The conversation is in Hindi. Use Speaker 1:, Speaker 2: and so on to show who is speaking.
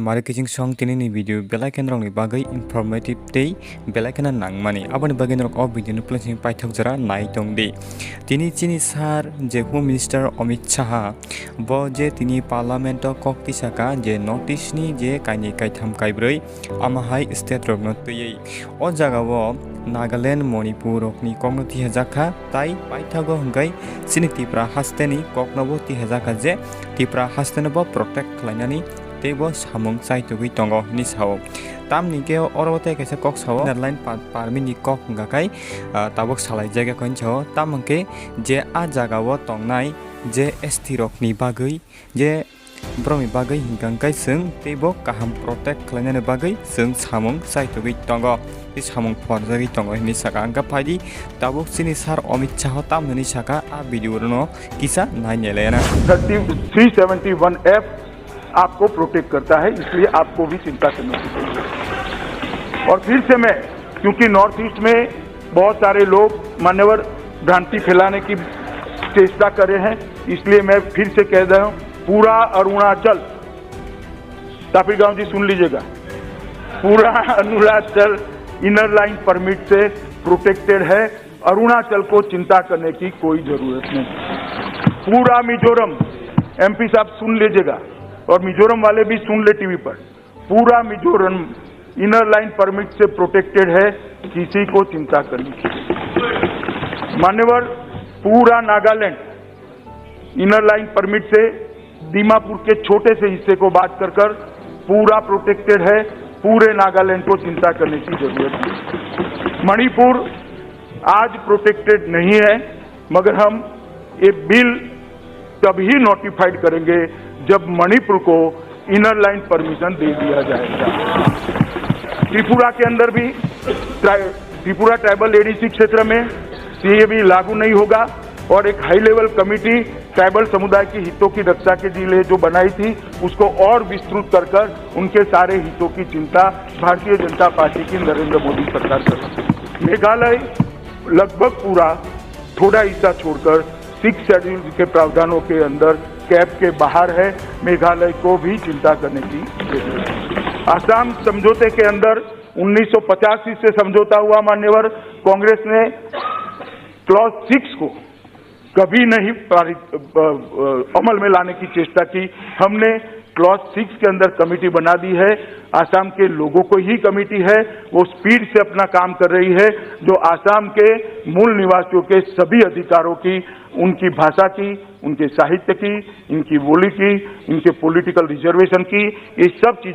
Speaker 1: Tamari Kitching Song Tinini video Belakan Rong Bagai informative day Belakan Nang Money Aban Bagan of video placing Python Night on day Tini Chini Sar Je Home Minister Amit Chaha Boje Tini Parlamento Kokti Saka Je Notice ni Je Kaini Kaitam Kaibroi Amahai State Rognotui O Jagawo Nagaland Manipur Okni Kognoti Hazaka Tai Paithago Hungai Sini Tipra Hasteni Koknobo Tihazaka Je Tipra Hastenabo Protect Lainani Tebo Samung Saitugui Tongo Nishao Tam Nikeo Orote Kesa Kok Sao Line Parmini Kok Gakai Tabok Salai Jaga Koncho Tamanke Je Ajagawo Tongnai Je Estirokni Bagui Je Bromi Bagai Gankai Sung Tebo Kaham Protect Lainani Bagai Sung Samung Saitugui Tongo Samung Porzagi Tongo Nisaka Angka Padi Tabok Sinisar Amit Chaho Tam Nisaka A video no Kisa Nine Elena
Speaker 2: 371F आपको प्रोटेक्ट करता है, इसलिए आपको भी चिंता करनी चाहिए। और फिर से मैं, क्योंकि नॉर्थ ईस्ट में बहुत सारे लोग मान्यवर भ्रांति फैलाने की चेष्टा कर रहे हैं, इसलिए मैं फिर से कह रहा हूं, पूरा अरुणाचल, तापिर गांव जी सुन लीजिएगा, पूरा अरुणाचल इनर लाइन परमिट से प्रोटेक्टेड है। अरुणाचल को चिंता करने की कोई जरूरत नहीं। पूरा मिजोरम, एमपी साहब सुन लीजिएगा और मिजोरम वाले भी सुन ले टीवी पर, पूरा मिजोरम इनर लाइन परमिट से प्रोटेक्टेड है, किसी को चिंता करनी चाहिए। मान्यवर पूरा नागालैंड इनर लाइन परमिट से दीमापुर के छोटे से हिस्से को बात कर पूरा प्रोटेक्टेड है, पूरे नागालैंड को चिंता करने की जरूरत है। मणिपुर आज प्रोटेक्टेड नहीं है, मगर हम ये बिल तभी नोटिफाइड करेंगे जब मणिपुर को इनर लाइन परमिशन दे दिया जाएगा। त्रिपुरा के अंदर भी त्रिपुरा ट्राइबल एडीसी क्षेत्र में ये भी लागू नहीं होगा और एक हाई लेवल कमेटी ट्राइबल समुदाय के हितों की रक्षा के लिए जो बनाई थी उसको और विस्तृत कर उनके सारे हितों की चिंता भारतीय जनता पार्टी की नरेंद्र मोदी सरकार कर। मेघालय लगभग पूरा थोड़ा हिस्सा छोड़कर 6 शेड्यूल के प्रावधानों के अंदर कैप के बाहर है, मेघालय को भी चिंता करने की जरूरत है। आसाम समझौते के अंदर 1985 से समझौता हुआ, मान्यवर कांग्रेस ने क्लॉज 6 को कभी नहीं अमल में लाने की चेष्टा की। हमने क्लॉज 6 के अंदर कमेटी बना दी है, आसाम के लोगों को ही कमेटी है, वो स्पीड से अपना काम कर रही है, जो आसाम के मूल निवासियों के सभी अधिकारों की, उनकी भाषा की, उनके साहित्य की, इनकी बोली की, इनके पॉलिटिकल रिजर्वेशन की, ये सब चीजों